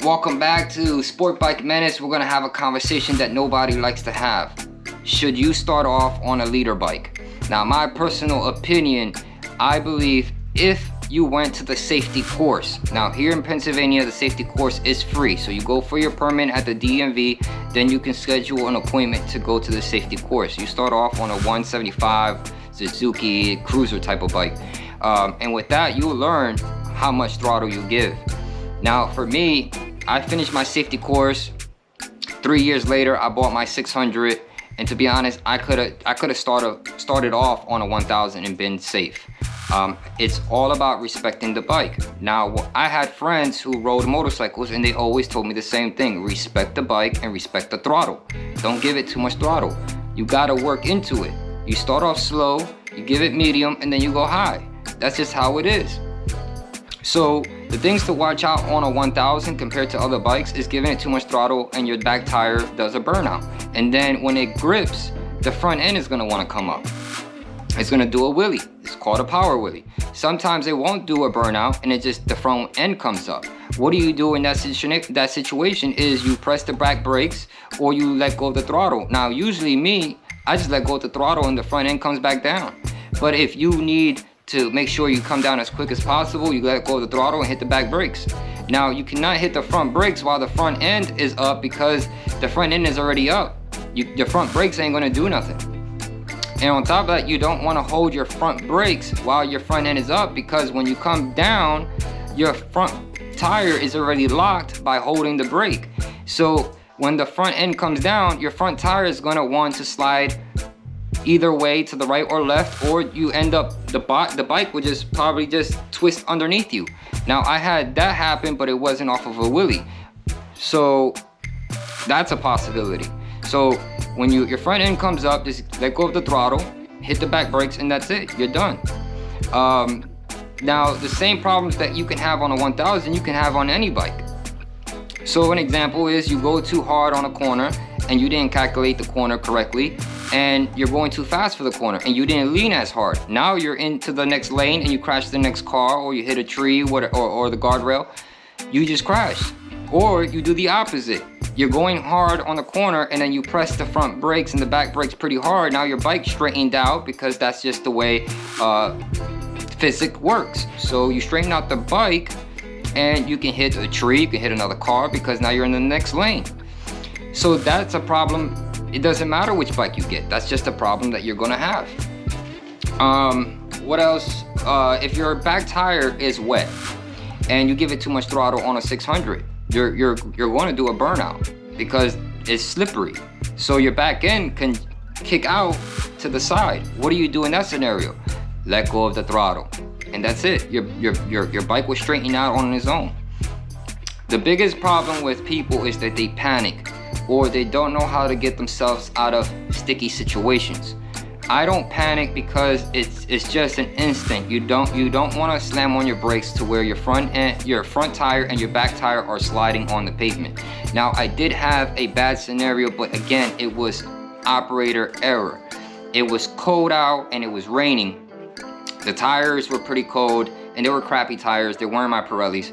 Welcome back to Sportbike Menace. We're gonna have a conversation that nobody likes to have. Should you start off on a leader bike? Now, my personal opinion, I believe if you went to the safety course. Now, here in Pennsylvania, the safety course is free. So you go for your permit at the DMV, then you can schedule an appointment to go to the safety course. You start off on a 175 Suzuki Cruiser type of bike. And with that, you'll learn how much throttle you give. Now, for me, I finished my safety course. 3 years later, I bought my 600, and to be honest, I could have started off on a 1000 and been safe. It's all about respecting the bike. Now, I had friends who rode motorcycles, and they always told me the same thing: respect the bike and respect the throttle. Don't give it too much throttle. You gotta work into it. You start off slow, you give it medium, and then you go high. That's just how it is. So the things to watch out on a 1000 compared to other bikes is giving it too much throttle and your back tire does a burnout. And then when it grips, the front end is gonna wanna come up. It's gonna do a wheelie. It's called a power wheelie. Sometimes it won't do a burnout and the front end comes up. What do you do in that situation is you press the back brakes or you let go of the throttle. Now, usually me, I just let go of the throttle and the front end comes back down. But if you need to make sure you come down as quick as possible, you let go of the throttle and hit the back brakes. Now, you cannot hit the front brakes while the front end is up because the front end is already up. Your front brakes ain't gonna do nothing. And on top of that, you don't wanna hold your front brakes while your front end is up, because when you come down, your front tire is already locked by holding the brake. So when the front end comes down, your front tire is gonna want to slide either way, to the right or left, or you end up, the bike would probably just twist underneath you. Now, I had that happen, but it wasn't off of a wheelie. So that's a possibility. So when your front end comes up, just let go of the throttle, hit the back brakes, and that's it, you're done. Now, the same problems that you can have on a 1000, you can have on any bike. So an example is you go too hard on a corner and you didn't calculate the corner correctly, and you're going too fast for the corner and you didn't lean as hard. Now you're into the next lane and you crash the next car, or you hit a tree or the guardrail. You just crashed. Or you do the opposite. You're going hard on the corner and then you press the front brakes and the back brakes pretty hard. Now your bike's straightened out because that's just the way physics works. So you straighten out the bike and you can hit a tree, you can hit another car, because now you're in the next lane. So that's a problem. It doesn't matter which bike you get. That's just a problem that you're gonna have. What else? If your back tire is wet and you give it too much throttle on a 600, you're going to do a burnout because it's slippery. So your back end can kick out to the side. What do you do in that scenario? Let go of the throttle, and that's it. Your bike will straighten out on its own. The biggest problem with people is that they panic, or they don't know how to get themselves out of sticky situations. I don't panic because it's just an instinct. You don't want to slam on your brakes to where your front tire and your back tire are sliding on the pavement. Now, I did have a bad scenario, but again, it was operator error. It was cold out and it was raining. The tires were pretty cold and they were crappy tires. They weren't my Pirellis.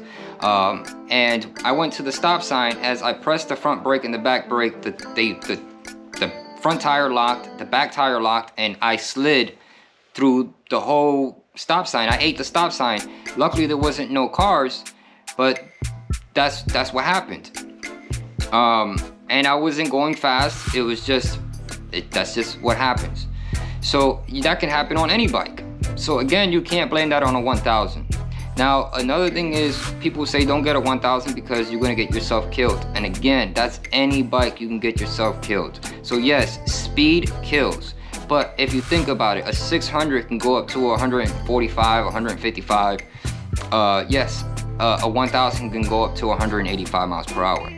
And I went to the stop sign. As I pressed the front brake and the back brake, the front tire locked, the back tire locked, and I slid through the whole stop sign. I ate the stop sign. Luckily, there wasn't no cars, but that's what happened. And I wasn't going fast. It was that's just what happens. So that can happen on any bike. So again, you can't blame that on a 1000. Now, another thing is people say don't get a 1000 because you're gonna get yourself killed. And again, that's any bike, you can get yourself killed. So yes, speed kills. But if you think about it, a 600 can go up to 145, 155. Yes, a 1000 can go up to 185 miles per hour.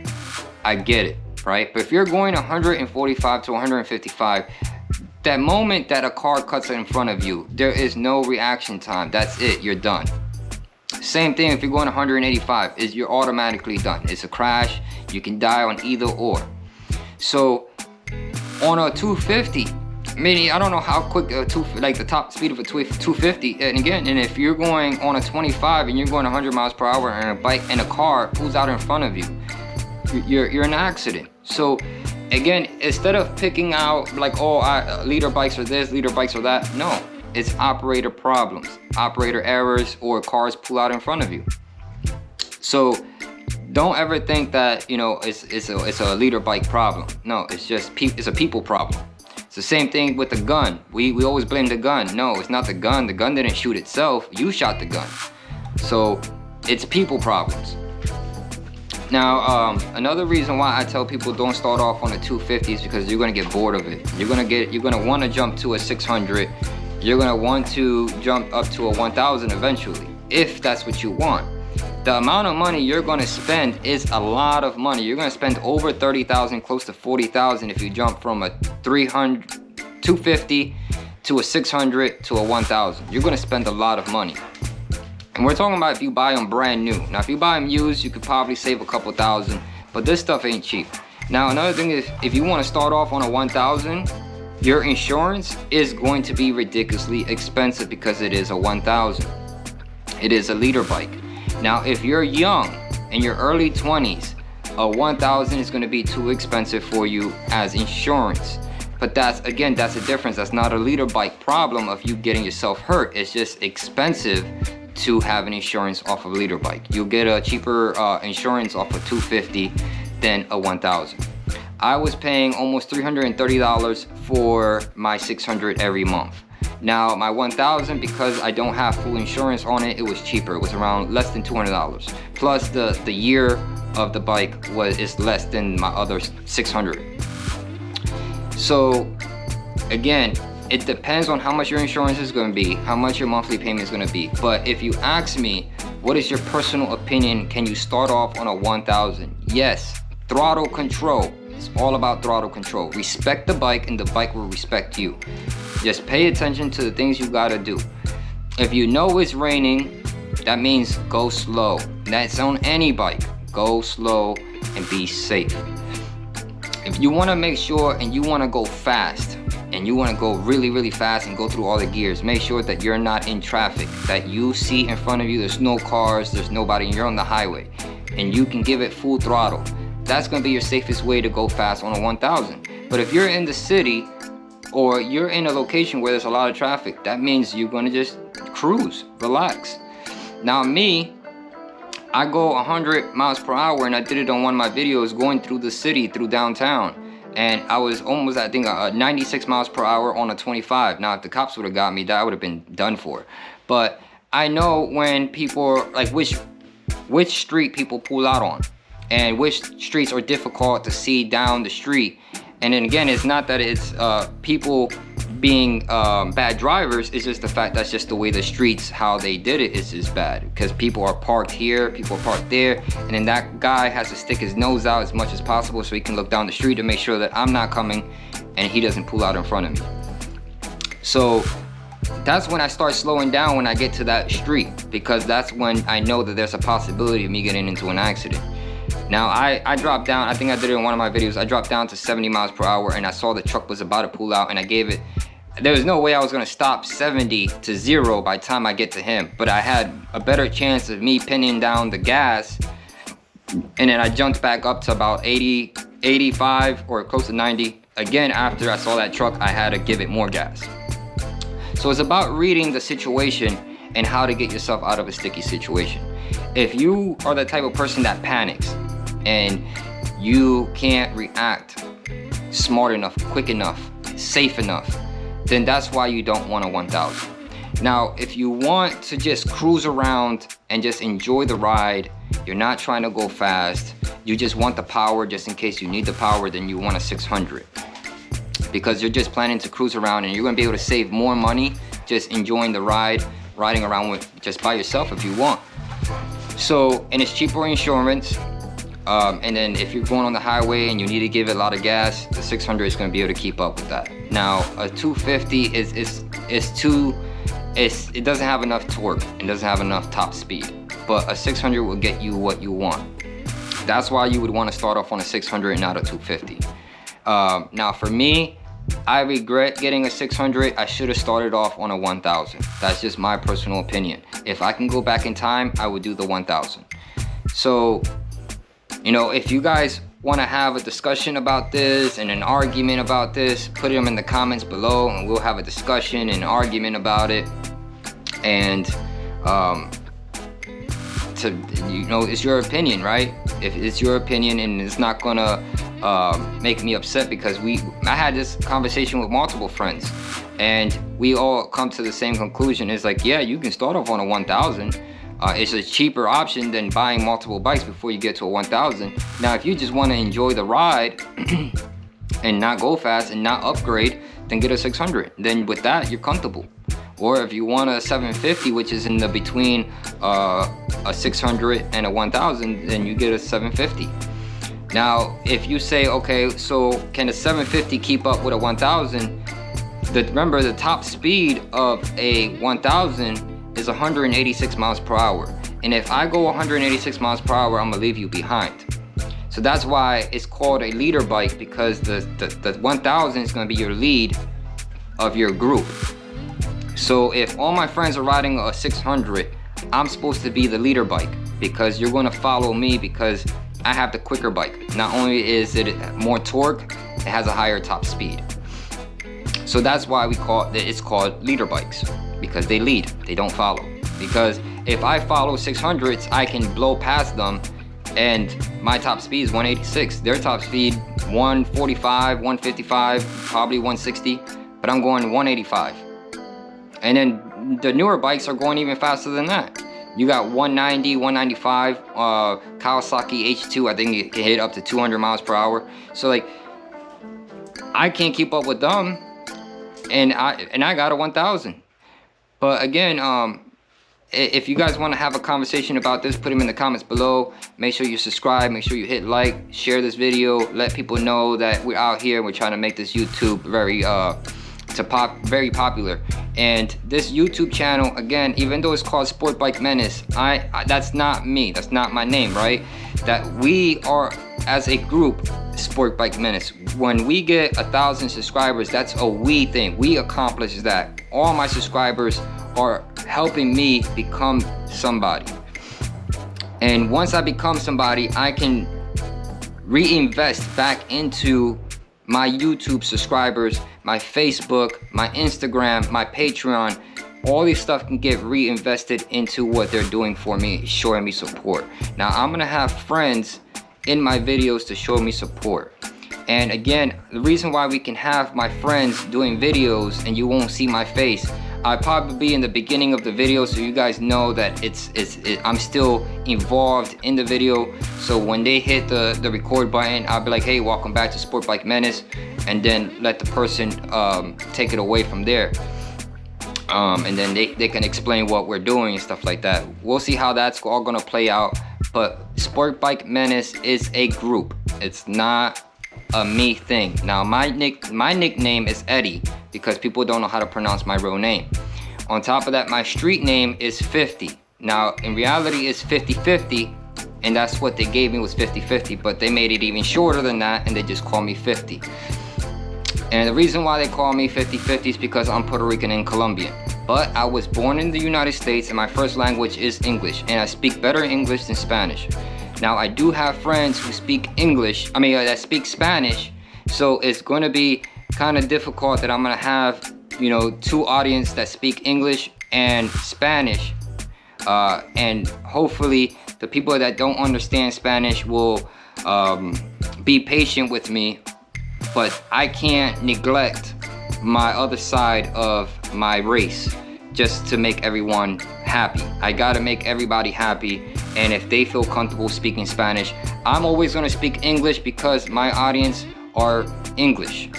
I get it, right? But if you're going 145 to 155, that moment that a car cuts in front of you, there is no reaction time. That's it, you're done. Same thing if you're going 185, you're automatically done. It's a crash, you can die on either or. So on a 250, Meaning, I don't know how quick like the top speed of a 250. And again, and if you're going on a 25 and you're going 100 miles per hour and a bike and a car pulls out in front of you, you're in an accident. So again, instead of picking out like, oh, leader bikes are this, leader bikes are that, no, it's operator problems, operator errors, or cars pull out in front of you. So don't ever think that, you know, it's a leader bike problem. No, it's a people problem. It's the same thing with the gun. We always blame the gun. No, it's not the gun. The gun didn't shoot itself. You shot the gun. So it's people problems. Now, another reason why I tell people don't start off on a 250 is because you're gonna get bored of it. You're gonna want to jump to a 600. You're gonna want to jump up to a 1000 eventually, if that's what you want. The amount of money you're gonna spend is a lot of money. You're gonna spend over 30,000, close to 40,000 if you jump from a 250 to a 600 to a 1000. You're gonna spend a lot of money. And we're talking about if you buy them brand new. Now, if you buy them used, you could probably save a couple thousand, but this stuff ain't cheap. Now, another thing is, if you wanna start off on a 1000, your insurance is going to be ridiculously expensive because it is a 1000. It is a leader bike. Now, if you're young, in your early 20s, a 1000 is going to be too expensive for you as insurance. But that's a difference. That's not a leader bike problem of you getting yourself hurt. It's just expensive to have an insurance off of a leader bike. You'll get a cheaper insurance off a 250 than a 1000. I was paying almost $330 for my 600 every month. Now, my 1000, because I don't have full insurance on it, it was cheaper. It was around less than $200. Plus, the year of the bike is less than my other 600. So, again, it depends on how much your insurance is going to be, how much your monthly payment is going to be. But if you ask me, what is your personal opinion? Can you start off on a 1000? Yes, throttle control. It's all about throttle control. Respect the bike and the bike will respect you. Just pay attention to the things you gotta do. If you know it's raining, that means go slow. That's on any bike. Go slow and be safe. If you wanna make sure and you wanna go fast, and you wanna go really, really fast and go through all the gears, make sure that you're not in traffic, that you see in front of you, there's no cars, there's nobody, and you're on the highway, and you can give it full throttle. That's gonna be your safest way to go fast on a 1000. But if you're in the city, or you're in a location where there's a lot of traffic, that means you're gonna just cruise, relax. Now me, I go 100 miles per hour, and I did it on one of my videos going through the city, through downtown. And I was almost, I think, 96 miles per hour on a 25. Now, if the cops would have got me, that would have been done for. But I know when people, like which street people pull out on, and which streets are difficult to see down the street. And then again, it's not that it's people being bad drivers, it's just the fact that's just the way the streets, how they did it is just bad. Because people are parked here, people are parked there, and then that guy has to stick his nose out as much as possible so he can look down the street to make sure that I'm not coming and he doesn't pull out in front of me. So that's when I start slowing down when I get to that street, because that's when I know that there's a possibility of me getting into an accident. Now I dropped down, I think I did it in one of my videos, I dropped down to 70 miles per hour and I saw the truck was about to pull out, and I gave it, there was no way I was gonna stop 70 to 0 by the time I get to him, but I had a better chance of me pinning down the gas, and then I jumped back up to about 80, 85 or close to 90. Again, after I saw that truck, I had to give it more gas. So it's about reading the situation and how to get yourself out of a sticky situation. If you are the type of person that panics and you can't react smart enough, quick enough, safe enough, then that's why you don't want a 1000. Now, if you want to just cruise around and just enjoy the ride, you're not trying to go fast, you just want the power just in case you need the power, then you want a 600. Because you're just planning to cruise around and you're gonna be able to save more money just enjoying the ride, riding around with just by yourself if you want. So, and it's cheaper insurance. And then if you're going on the highway and you need to give it a lot of gas, the 600 is going to be able to keep up with that. Now, a 250 it doesn't have enough torque. It doesn't have enough top speed. But a 600 will get you what you want. That's why you would want to start off on a 600 and not a 250. Now, for me, I regret getting a 600. I should have started off on a 1000. That's just my personal opinion. If I can go back in time, I would do the 1000. So, you know, if you guys want to have a discussion about this and an argument about this, put them in the comments below and we'll have a discussion and argument about it. And you know, it's your opinion, right? If it's your opinion, and it's not gonna make me upset, because I had this conversation with multiple friends and we all come to the same conclusion. It's like, yeah, you can start off on a 1000. It's a cheaper option than buying multiple bikes before you get to a 1000. Now, if you just want to enjoy the ride and not go fast and not upgrade, then get a 600. Then with that, you're comfortable. Or if you want a 750, which is in the between a 600 and a 1000, then you get a 750. Now, if you say, okay, so can a 750 keep up with a 1000? Remember, the top speed of a 1000 is 186 miles per hour. And if I go 186 miles per hour, I'm gonna leave you behind. So that's why it's called a leader bike, because the 1000 is gonna be your lead of your group. So if all my friends are riding a 600, I'm supposed to be the leader bike, because you're gonna follow me because I have the quicker bike. Not only is it more torque, it has a higher top speed. So that's why it's called leader bikes, because they lead, they don't follow. Because if I follow 600s, I can blow past them, and my top speed is 186. Their top speed 145, 155, probably 160, but I'm going 185. And then the newer bikes are going even faster than that. You got 190, 195, Kawasaki H2, I think it can hit up to 200 miles per hour. So like, I can't keep up with them, and I got a 1000. But again, if you guys want to have a conversation about this, put them in the comments below. Make sure you subscribe, make sure you hit like, share this video, let people know that we're out here, we're trying to make this YouTube very popular. And this YouTube channel, again, even though it's called Sportbike Menace, that's not me, that's not my name, right? That we are, as a group, Sportbike Menace. When we get 1,000 subscribers, that's a we thing. We accomplish that. All my subscribers are helping me become somebody. And once I become somebody, I can reinvest back into my YouTube subscribers, my Facebook, my Instagram, my Patreon. All this stuff can get reinvested into what they're doing for me, showing me support. Now, I'm gonna have friends in my videos to show me support. And again, the reason why we can have my friends doing videos and you won't see my face, I'll probably be in the beginning of the video, so you guys know that I'm still involved in the video. So when they hit the record button, I'll be like, hey, welcome back to Sportbike Menace, and then let the person take it away from there. And then they can explain what we're doing and stuff like that. We'll see how that's all gonna play out. But Sportbike Menace is a group. It's not a me thing. Now my nickname is Eddie, because people don't know how to pronounce my real name. On top of that, my street name is 50. Now in reality it's 50-50, and that's what they gave me, was 50-50, but they made it even shorter than that and they just call me 50. And the reason why they call me 50-50 is because I'm Puerto Rican and Colombian. But I was born in the United States and my first language is English, and I speak better English than Spanish. Now I do have friends who speak English, that speak Spanish, so it's going to be kind of difficult that I'm going to have, you know, two audience that speak English and Spanish, and hopefully the people that don't understand Spanish will be patient with me, but I can't neglect my other side of my race just to make everyone happy. I gotta make everybody happy, and if they feel comfortable speaking Spanish, I'm always gonna speak English because my audience are English.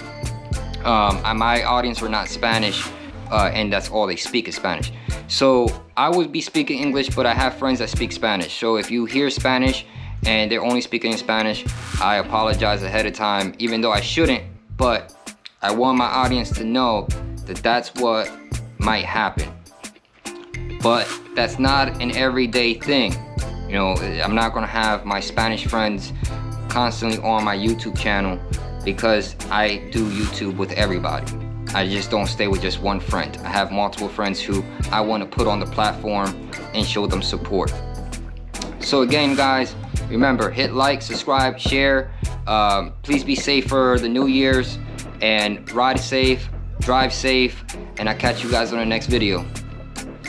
My audience are not Spanish, and that's all they speak is Spanish. So I would be speaking English, but I have friends that speak Spanish. So if you hear Spanish and they're only speaking in Spanish, I apologize ahead of time, even though I shouldn't, but I want my audience to know that that's what might happen. But that's not an everyday thing. You know, I'm not gonna have my Spanish friends constantly on my YouTube channel because I do YouTube with everybody. I just don't stay with just one friend. I have multiple friends who I want to put on the platform and show them support. So again, guys, remember, hit like, subscribe, share. Please be safe for the New Year's, and ride safe, drive safe, and I'll catch you guys on the next video.